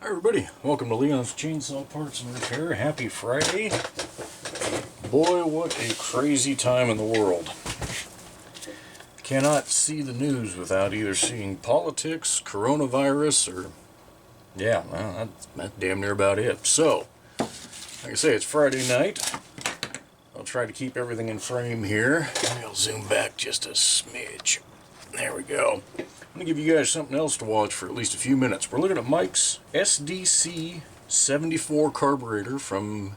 Hi everybody, welcome to Leon's Chainsaw Parts and Repair. Happy Friday. Boy, what a crazy time in the world. Cannot see the news without either seeing politics, coronavirus, or... yeah, well, that's damn near about it. So, like I say, it's Friday night. I'll try to keep everything in frame here. Maybe I'll zoom back just a smidge. There we go. I'm going to give you guys something else to watch for at least a few minutes. We're looking at Mike's SDC-74 carburetor from...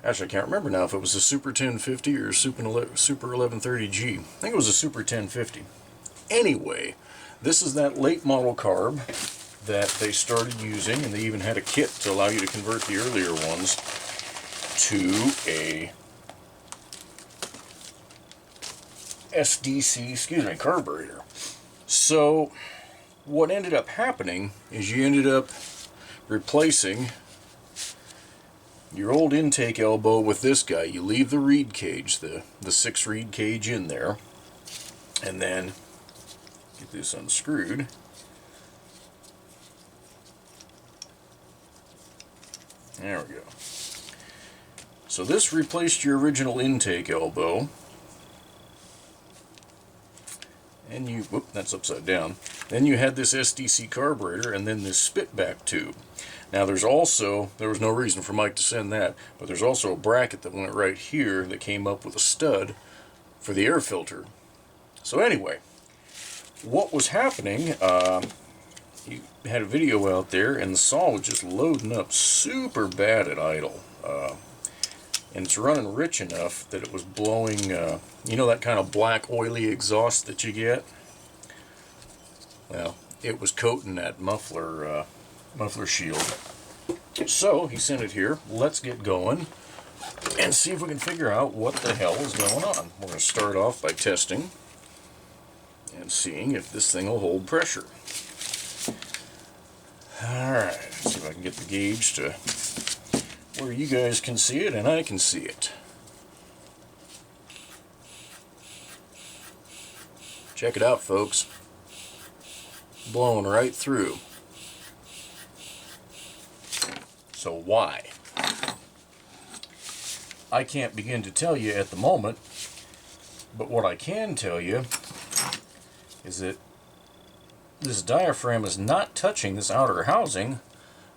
actually, I can't remember now if it was a Super 1050 or Super 1130G. I think it was a Super 1050. Anyway, this is that late model carb that they started using, and they even had a kit to allow you to convert the earlier ones to a SDC, carburetor. So, what ended up happening is you ended up replacing your old intake elbow with this guy. You leave the reed cage, the 6 reed cage in there, and then get this unscrewed. There we go. So this replaced your original intake elbow. And you, whoop, that's upside down. Then you had this SDC carburetor and then this spitback tube. Now there was no reason for Mike to send that, but there's also a bracket that went right here that came up with a stud for the air filter. So anyway, what was happening, you had a video out there and the saw was just loading up super bad at idle. And it's running rich enough that it was blowing, you know that kind of black oily exhaust that you get? Well, it was coating that muffler shield. So he sent it here. Let's get going and see if we can figure out what the hell is going on. We're going to start off by testing and seeing if this thing will hold pressure. Alright, let's see if I can get the gauge to where you guys can see it and I can see it. Check it out, folks. Blowing right through. So why? I can't begin to tell you at the moment, but what I can tell you is that this diaphragm is not touching this outer housing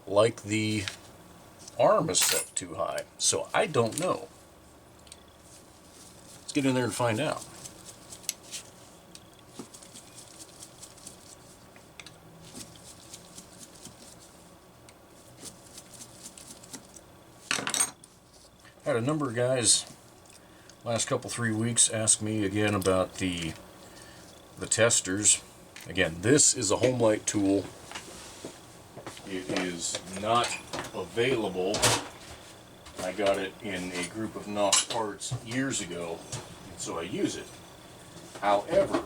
like the arm is set too high. So I don't know. Let's get in there and find out. Had a number of guys last couple 3 weeks ask me again about the testers. Again, this is a Homelite tool. It is not available. I got it in a group of Knox parts years ago, so I use it. However,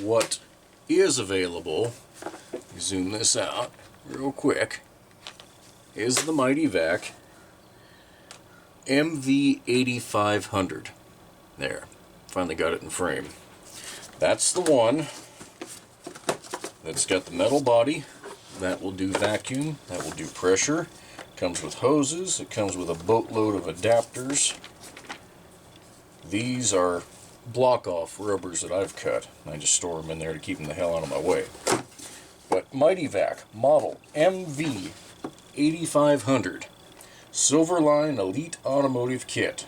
what is available, zoom this out real quick, is the Mighty Vac MV8500. There, finally got it in frame. That's the one that's got the metal body that will do vacuum, that will do pressure. It comes with hoses, it comes with a boatload of adapters. These are block-off rubbers that I've cut. I just store them in there to keep them the hell out of my way. But Mighty Vac, model MV8500, Silverline Elite Automotive Kit.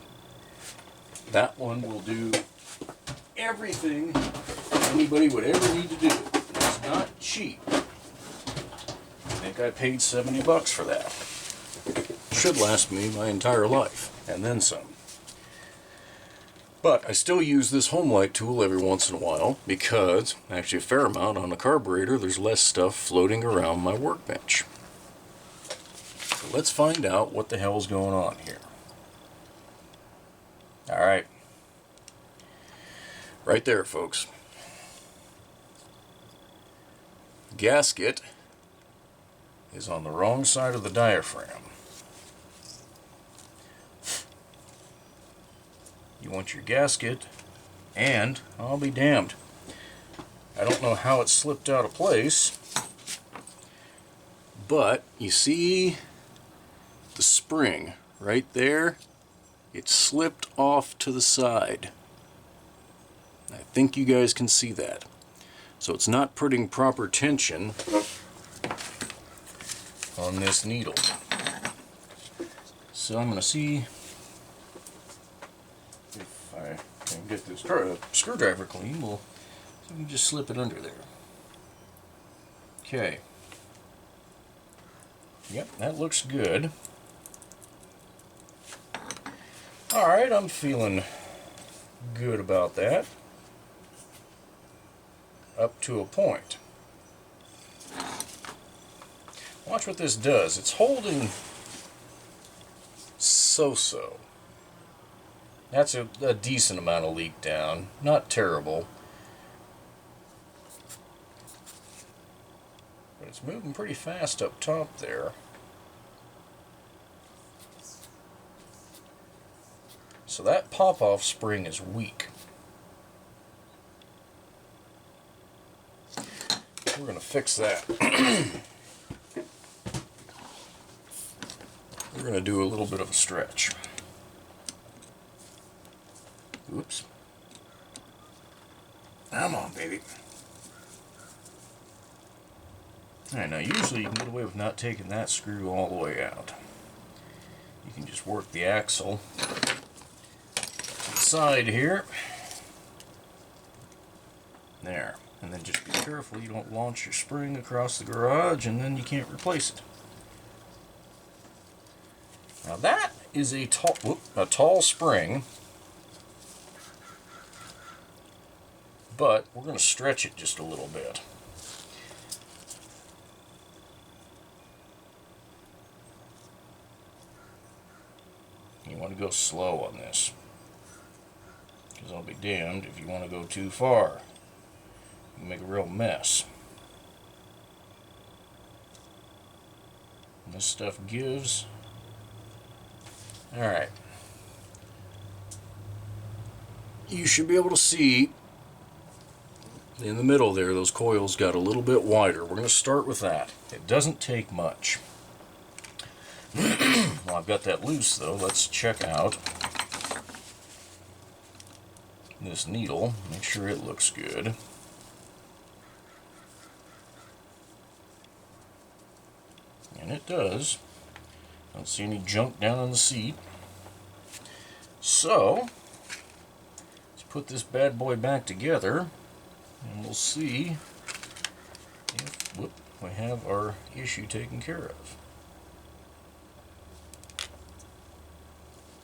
That one will do everything anybody would ever need to do. It's not cheap. I think I paid $70 for that. Should last me my entire life, and then some. But I still use this Homelite tool every once in a while because, actually a fair amount on the carburetor, there's less stuff floating around my workbench. So let's find out what the hell's going on here. Alright. Right there, folks. Gasket is on the wrong side of the diaphragm. You want your gasket, and I'll be damned, I don't know how it slipped out of place, but you see the spring right there? It slipped off to the side. I think you guys can see that. So it's not putting proper tension on this needle. So I'm going to see if I can get this screwdriver clean. We'll just slip it under there. Okay. Yep, that looks good. Alright, I'm feeling good about that. Up to a point. Watch what this does. It's holding so-so. That's a decent amount of leak down. Not terrible. But it's moving pretty fast up top there. So that pop-off spring is weak. We're going to fix that. We're going to do a little bit of a stretch. Oops. Come on, baby. Alright, now usually you can get away with not taking that screw all the way out. You can just work the axle to the side here. There. And then just be careful you don't launch your spring across the garage and then you can't replace it. Now that is a tall spring, but we're going to stretch it just a little bit. You want to go slow on this, because I'll be damned if you want to go too far. You make a real mess. And this stuff gives. Alright. You should be able to see in the middle there, those coils got a little bit wider. We're going to start with that. It doesn't take much. Well, I've got that loose though. Let's check out this needle. Make sure it looks good. And it does. Don't see any junk down on the seat. So, let's put this bad boy back together and we'll see if we have our issue taken care of.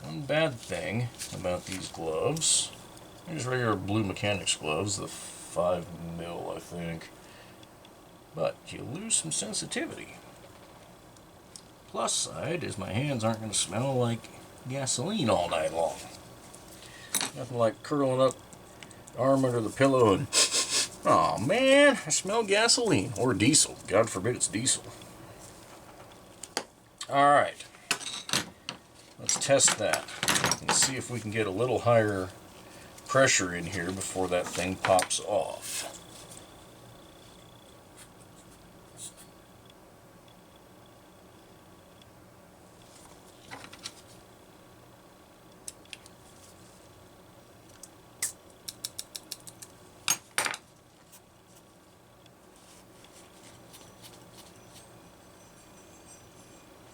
One bad thing about these gloves, they're just regular blue mechanics gloves, the 5mm I think, but you lose some sensitivity. Plus side is my hands aren't going to smell like gasoline all night long. Nothing like curling up, arm under the pillow and, oh man, I smell gasoline. Or diesel. God forbid it's diesel. Alright. Let's test that and see if we can get a little higher pressure in here before that thing pops off.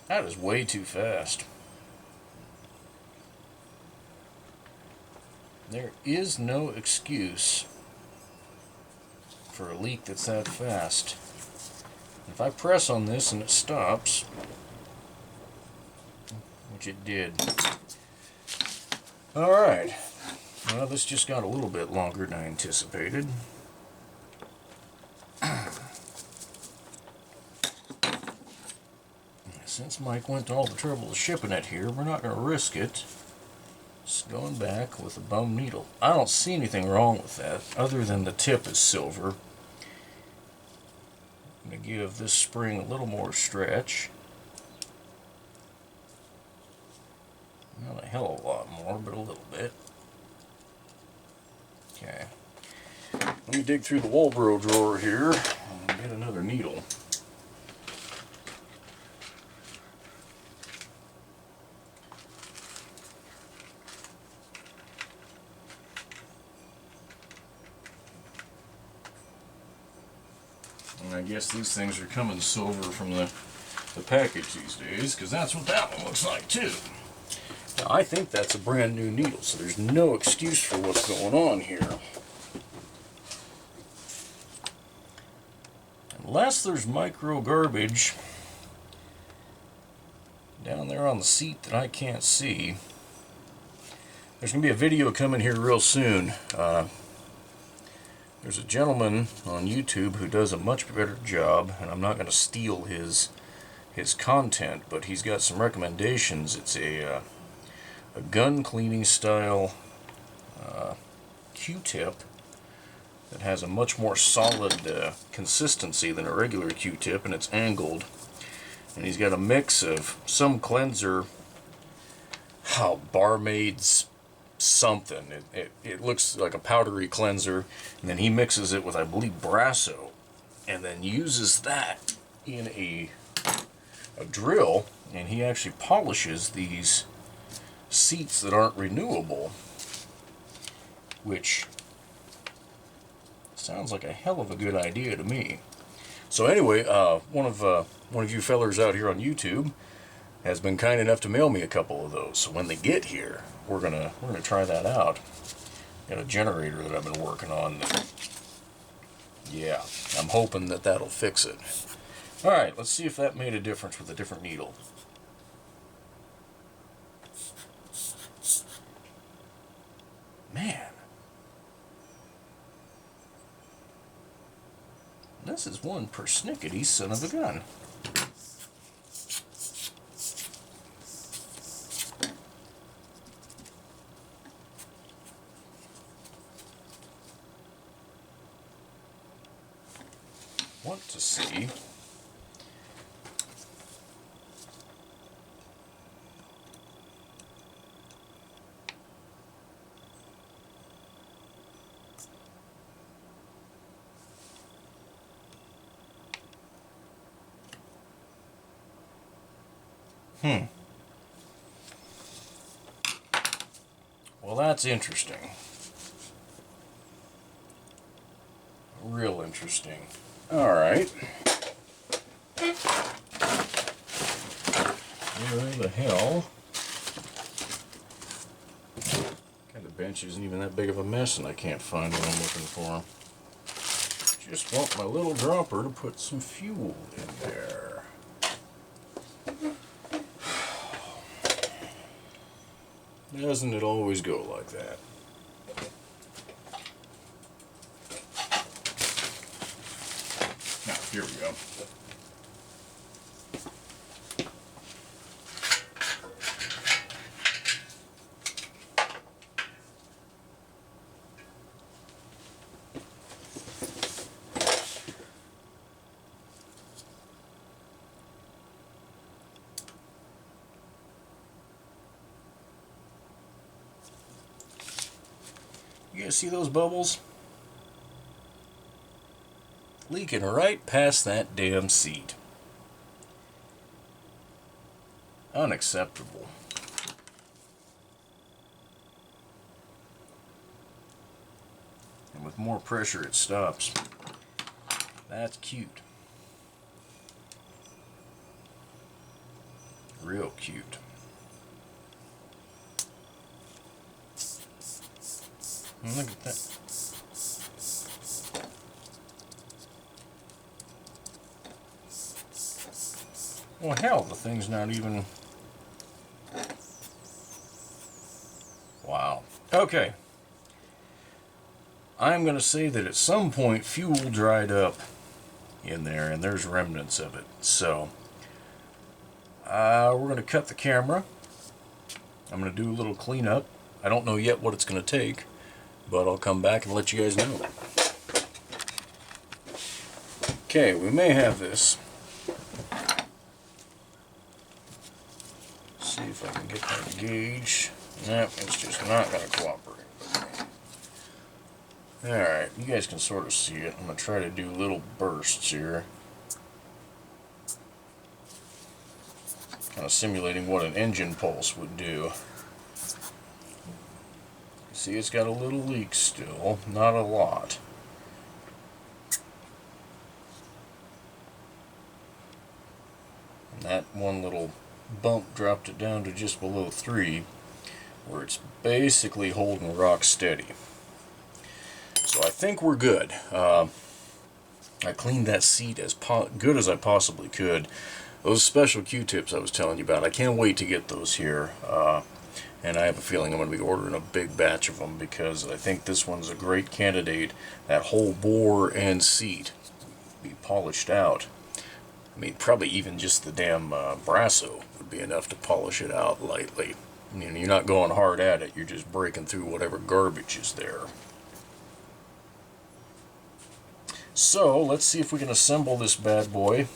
That is way too fast. There is no excuse for a leak that's that fast. If I press on this and it stops, which it did. Alright. Well, this just got a little bit longer than I anticipated. Since Mike went to all the trouble of shipping it here, we're not going to risk it. Just going back with a bum needle. I don't see anything wrong with that, other than the tip is silver. I'm going to give this spring a little more stretch. Not a hell of a lot more, but a little bit. Okay. let me dig through the Walbro drawer here and get another needle. And I guess these things are coming silver from the package these days, because that's what that one looks like too. Now, I think that's a brand new needle, so there's no excuse for what's going on here. Unless there's micro garbage down there on the seat that I can't see. There's going to be a video coming here real soon. There's a gentleman on YouTube who does a much better job, and I'm not going to steal his content, but he's got some recommendations. It's a gun cleaning style Q-tip that has a much more solid consistency than a regular Q-tip, and it's angled. And he's got a mix of some cleanser, Barmaid's something. It looks like a powdery cleanser, and then he mixes it with, I believe, Brasso, and then uses that in a drill, and he actually polishes these seats that aren't renewable, which sounds like a hell of a good idea to me. So anyway, one of you fellers out here on YouTube has been kind enough to mail me a couple of those. So when they get here, we're gonna try that out. Got a generator that I've been working on. Yeah, I'm hoping that that'll fix it. All right, let's see if that made a difference with a different needle. Man, this is one persnickety son of a gun. Want to see Well, that's interesting. Real interesting. All right. Where the hell? God, the bench isn't even that big of a mess, and I can't find what I'm looking for. Just want my little dropper to put some fuel in there. Doesn't it always go like that? Now, here we go. You guys see those bubbles? Leaking right past that damn seat. Unacceptable. And with more pressure it stops. That's cute. Real cute. Look at that. Well, hell, the thing's not even... Wow. Okay. I'm going to say that at some point fuel dried up in there, and there's remnants of it. So, we're going to cut the camera. I'm going to do a little cleanup. I don't know yet what it's going to take, but I'll come back and let you guys know. Okay, we may have this. See if I can get that gauge. Nope, it's just not going to cooperate. Alright, you guys can sort of see it. I'm going to try to do little bursts here. Kind of simulating what an engine pulse would do. See, it's got a little leak still, not a lot. And that one little bump dropped it down to just below 3, where it's basically holding rock steady. So I think we're good. I cleaned that seat as good as I possibly could. Those special Q-tips I was telling you about, I can't wait to get those here. And I have a feeling I'm going to be ordering a big batch of them, because I think this one's a great candidate. That whole bore and seat be polished out. I mean, probably even just the damn Brasso would be enough to polish it out lightly. I mean, you're not going hard at it, you're just breaking through whatever garbage is there. So, let's see if we can assemble this bad boy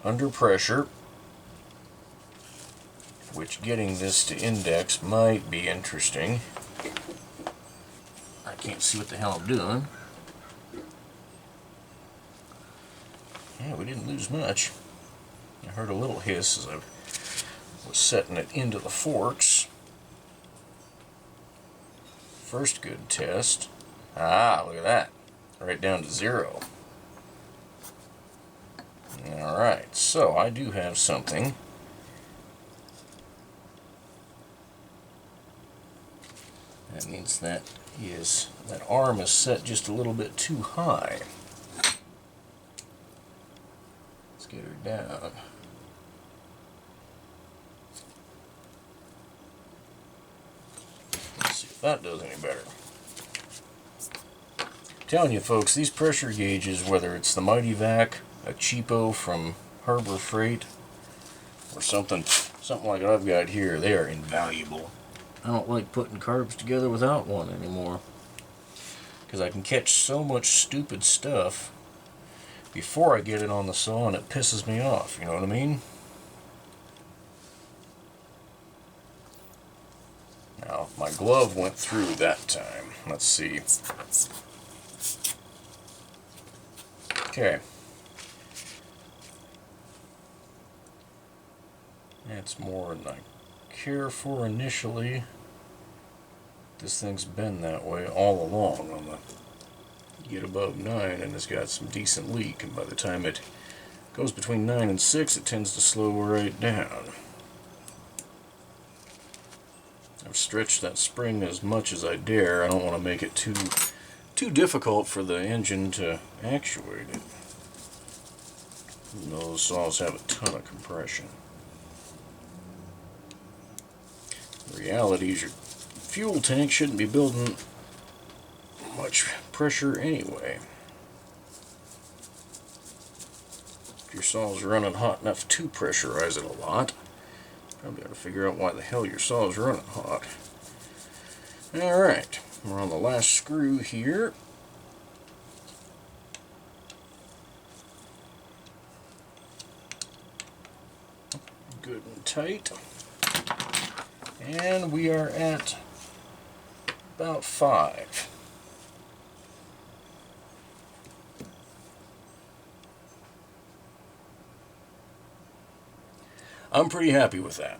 under pressure, which getting this to index might be interesting. I can't see what the hell I'm doing. Yeah, we didn't lose much. I heard a little hiss as I was setting it into the forks. First good test. Ah, look at that. Right down to 0. Alright, so I do have something. That means that arm is set just a little bit too high. Let's get her down. Let's see if that does any better. I'm telling you folks, these pressure gauges, whether it's the Mighty Vac, a cheapo from Harbor Freight, or something like I've got here, they are invaluable. I don't like putting carbs together without one anymore, because I can catch so much stupid stuff before I get it on the saw and it pisses me off, you know what I mean? Now, my glove went through that time. Let's see. Okay. That's more than I care for initially. This thing's been that way all along. On the get above 9 and it's got some decent leak, and by the time it goes between 9 and 6 it tends to slow right down. I've stretched that spring as much as I dare. I don't want to make it too difficult for the engine to actuate it. Those saws have a ton of compression. The reality is your fuel tank shouldn't be building much pressure anyway. If your saw's running hot enough to pressurize it a lot, probably ought to figure out why the hell your saw is running hot. Alright, we're on the last screw here. Good and tight. And we are at about 5. I'm pretty happy with that.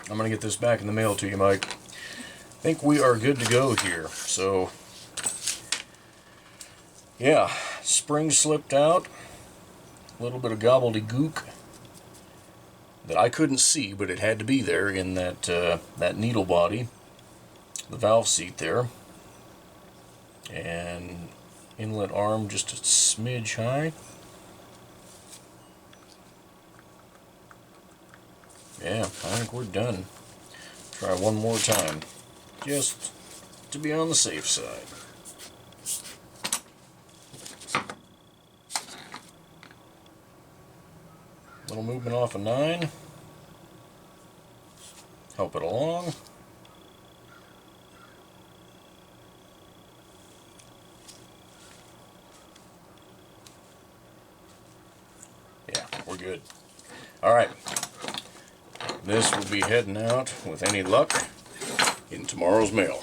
I'm going to get this back in the mail to you, Mike. I think we are good to go here. So, yeah, spring slipped out. A little bit of gobbledygook that I couldn't see, but it had to be there in that that needle body, the valve seat there, and inlet arm just a smidge high. Yeah, I think we're done. Try one more time, just to be on the safe side. Little movement off of 9. Help it along. Yeah, we're good. Alright. This will be heading out, with any luck, in tomorrow's mail.